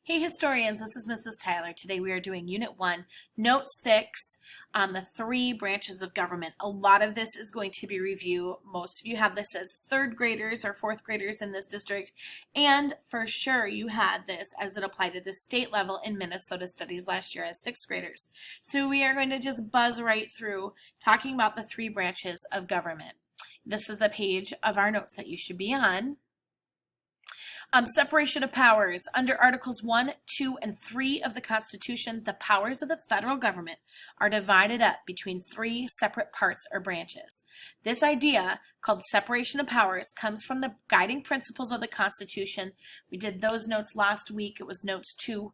Hey historians, this is Mrs. Tyler. Today we are doing Unit 1, Note 6 on the 3 branches of government. A lot of this is going to be review. Most of you have this as 3rd graders or 4th graders in this district, and for sure you had this as it applied to the state level in Minnesota Studies last year as 6th graders. So we are going to just buzz right through talking about the 3 branches of government. This is the page of our notes that you should be on. Separation of powers. Under Articles 1, 2, and 3 of the Constitution, the powers of the federal government are divided up between 3 separate parts or branches. This idea, called separation of powers, comes from the guiding principles of the Constitution. We did those notes last week. It was notes 2.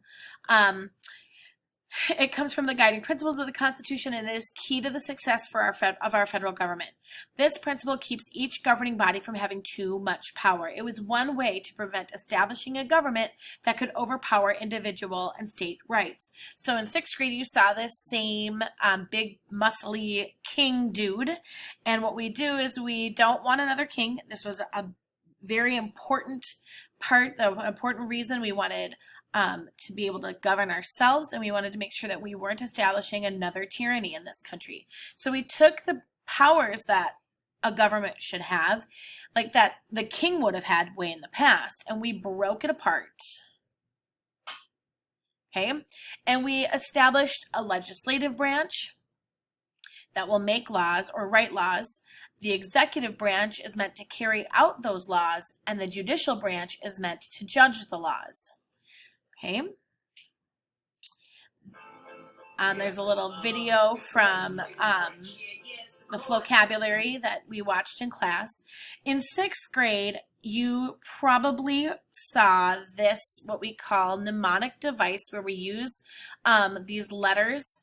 It comes from the guiding principles of the Constitution, and it is key to the success for our federal government. This principle keeps each governing body from having too much power. It was one way to prevent establishing a government that could overpower individual and state rights. So in 6th grade, you saw this same big, muscly king dude. And what we do is we don't want another king. This was a very important part, the important reason we wanted to be able to govern ourselves, and we wanted to make sure that we weren't establishing another tyranny in this country. So we took the powers that a government should have, like that the king would have had way in the past, and we broke it apart. Okay, and we established a legislative branch that will make laws or write laws. The executive branch is meant to carry out those laws, and the judicial branch is meant to judge the laws. Okay. There's a little video from the vocabulary that we watched in class. In 6th grade, you probably saw this, what we call mnemonic device, where we use these letters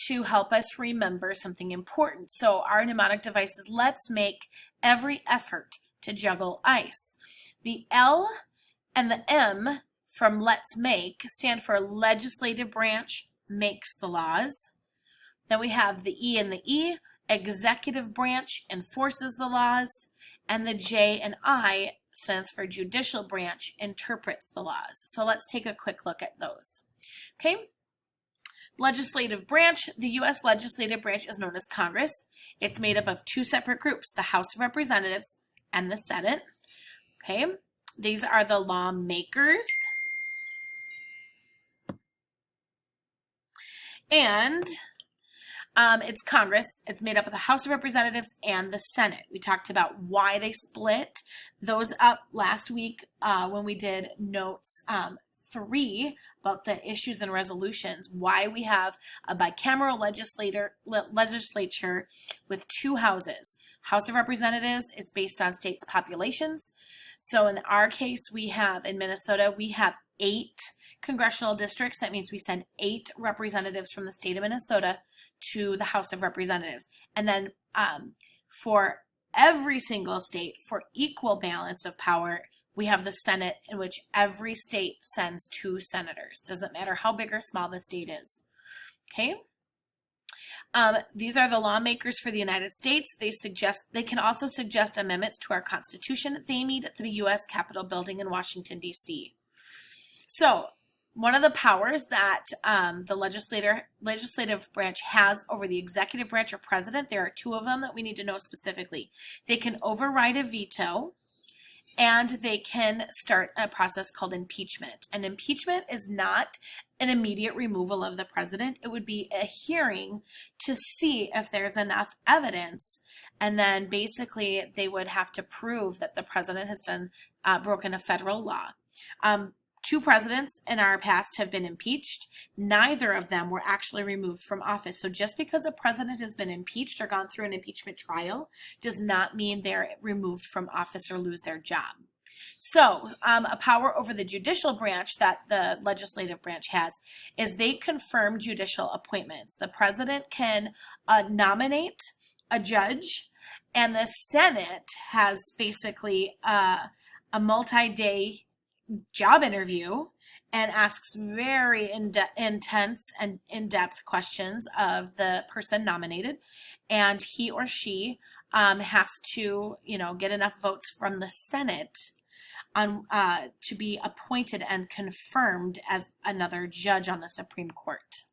to help us remember something important. So our mnemonic device is let's make every effort to juggle ice. The L and the M from let's make stand for legislative branch makes the laws. Then we have the E and the E, executive branch enforces the laws, and the J and I stands for judicial branch interprets the laws. So let's take a quick look at those. Okay. Legislative branch, the U.S. legislative branch is known as Congress. It's made up of 2 separate groups, the House of Representatives and the Senate. Okay. These are the lawmakers. And it's Congress. It's made up of the House of Representatives and the Senate. We talked about why they split those up last week when we did notes 3 about the issues and resolutions, why we have a bicameral legislature with 2 houses. House of Representatives is based on states' populations. So in our case, we have, in Minnesota, we have 8 congressional districts. That means we send 8 representatives from the state of Minnesota to the House of Representatives. And then for every single state, for equal balance of power, we have the Senate, in which every state sends 2 senators. Doesn't matter how big or small the state is. Okay. These are the lawmakers for the United States. They can also suggest amendments to our Constitution. They meet at the U.S. Capitol building in Washington, D.C. So one of the powers that the legislative branch has over the executive branch or president, there are 2 of them that we need to know specifically. They can override a veto, and they can start a process called impeachment. And impeachment is not an immediate removal of the president. It would be a hearing to see if there's enough evidence, and then basically they would have to prove that the president has broken a federal law. 2 presidents in our past have been impeached. Neither of them were actually removed from office. So just because a president has been impeached or gone through an impeachment trial does not mean they're removed from office or lose their job. So a power over the judicial branch that the legislative branch has is they confirm judicial appointments. The president can nominate a judge, and the Senate has basically a multi-day job interview and asks very intense and in-depth questions of the person nominated, and he or she has to, get enough votes from the Senate on to be appointed and confirmed as another judge on the Supreme Court.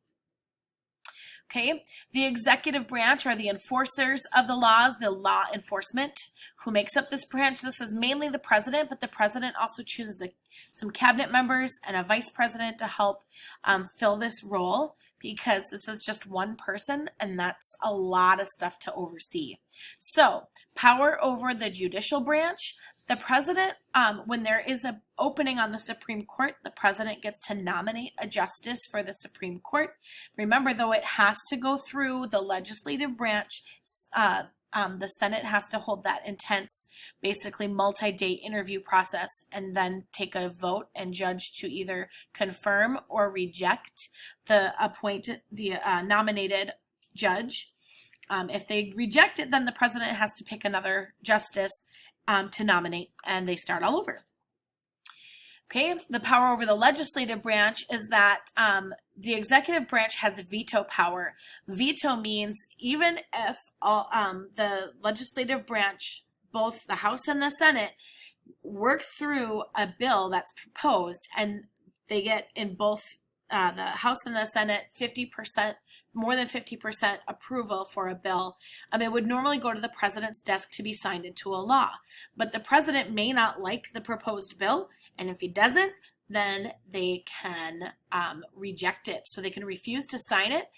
Okay, the executive branch are the enforcers of the laws, the law enforcement. Who makes up this branch? This is mainly the president, but the president also chooses some cabinet members and a vice president to help fill this role, because this is just one person and that's a lot of stuff to oversee. So, power over the judicial branch. The president, when there is an opening on the Supreme Court, the president gets to nominate a justice for the Supreme Court. Remember, though, it has to go through the legislative branch. The Senate has to hold that intense, basically multi-day interview process and then take a vote and judge to either confirm or reject the nominated judge. If they reject it, then the president has to pick another justice to nominate, and they start all over. Okay, the power over the legislative branch is that the executive branch has veto power. Veto means even if the legislative branch, both the House and the Senate, work through a bill that's proposed, and they get in both the House and the Senate 50%, more than 50% approval for a bill, it would normally go to the president's desk to be signed into a law. But the president may not like the proposed bill, and if he doesn't, then they can reject it. So they can refuse to sign it.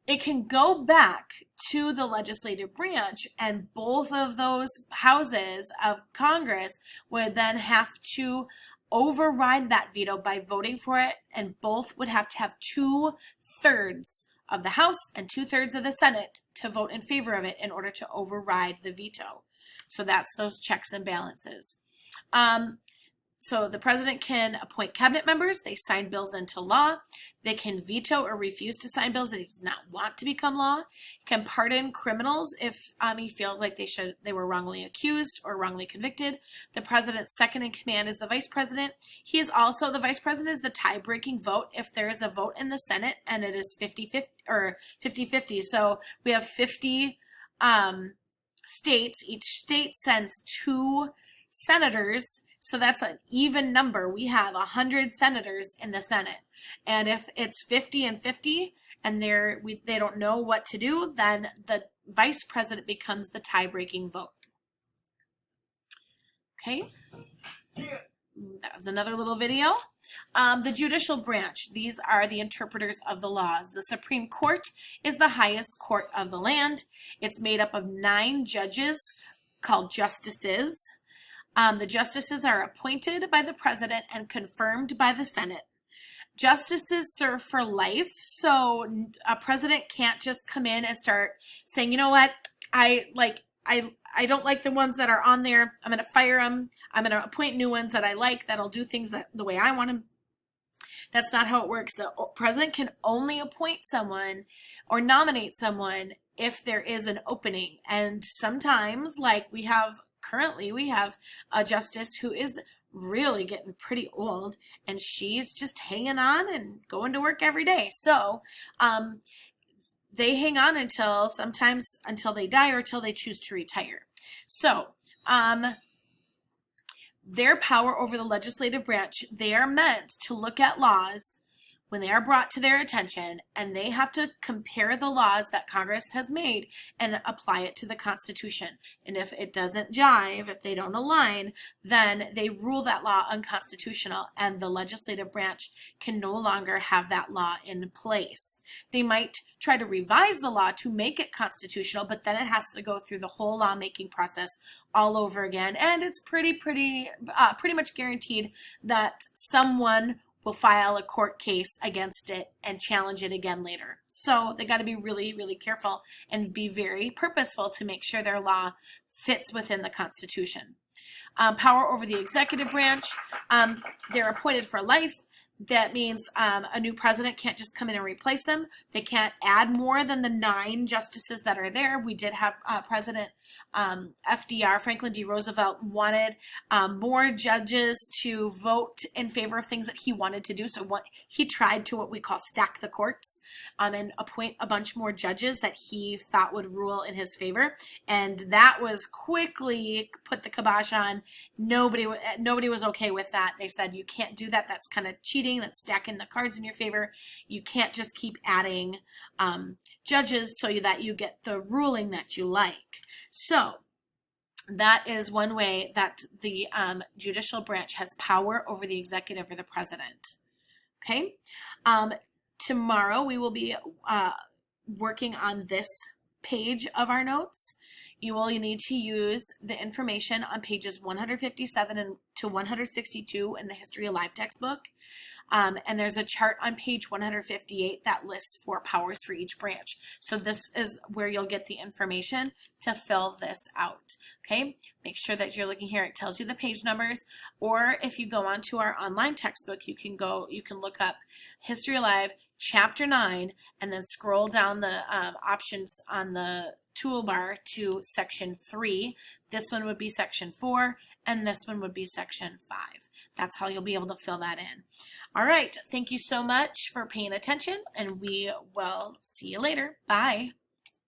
It can go back to the legislative branch, and both of those houses of Congress would then have to override that veto by voting for it, and both would have to have 2/3 of the House and 2/3 of the Senate to vote in favor of it in order to override the veto. So that's those checks and balances. So the president can appoint cabinet members. They sign bills into law. They can veto or refuse to sign bills that he does not want to become law. He can pardon criminals if he feels like they were wrongly accused or wrongly convicted. The president's second in command is the vice president. He is also, the vice president is the tie-breaking vote if there is a vote in the Senate and it is 50-50 or 50-50. So we have 50 states. Each state sends 2 senators. So that's an even number. We have 100 senators in the Senate. And if it's 50 and 50 and they don't know what to do, then the vice president becomes the tie-breaking vote. Okay. That was another little video. The judicial branch, these are the interpreters of the laws. The Supreme Court is the highest court of the land. It's made up of 9 judges called justices. The justices are appointed by the president and confirmed by the Senate. Justices serve for life, so a president can't just come in and start saying, you know what, I don't like the ones that are on there. I'm going to fire them. I'm going to appoint new ones that I like, that'll do things the way I want them. That's not how it works. The president can only appoint someone or nominate someone if there is an opening. And sometimes, like currently we have a justice who is really getting pretty old, and she's just hanging on and going to work every day. So they hang on until they die or until they choose to retire. So their power over the legislative branch, they are meant to look at laws when they are brought to their attention, and they have to compare the laws that Congress has made and apply it to the Constitution. And if it doesn't jive, if they don't align, then they rule that law unconstitutional, and the legislative branch can no longer have that law in place. They might try to revise the law to make it constitutional, but then it has to go through the whole lawmaking process all over again, and it's pretty much guaranteed that someone will file a court case against it and challenge it again later. So they got to be really, really careful and be very purposeful to make sure their law fits within the Constitution. Power over the executive branch, they're appointed for life. That means a new president can't just come in and replace them. They can't add more than the 9 justices that are there. We did have President FDR, Franklin D. Roosevelt, wanted more judges to vote in favor of things that he wanted to do. So he tried to what we call stack the courts and appoint a bunch more judges that he thought would rule in his favor. And that was quickly put the kibosh on. Nobody was okay with that. They said, you can't do that. That's kind of cheating. That's stacking the cards in your favor. You can't just keep adding judges so that you get the ruling that you like. So that is one way that the judicial branch has power over the executive or the president. Okay. Tomorrow we will be working on this page of our notes. You will need to use the information on pages 157 to 162 in the History Alive textbook. And there's a chart on page 158 that lists 4 powers for each branch. So this is where you'll get the information to fill this out. Okay, make sure that you're looking here. It tells you the page numbers, or if you go onto our online textbook, you can look up History Alive Chapter 9 and then scroll down the options on the toolbar to section 3. This one would be section 4, and this one would be section 5. That's how you'll be able to fill that in. All right, thank you so much for paying attention, and we will see you later. Bye.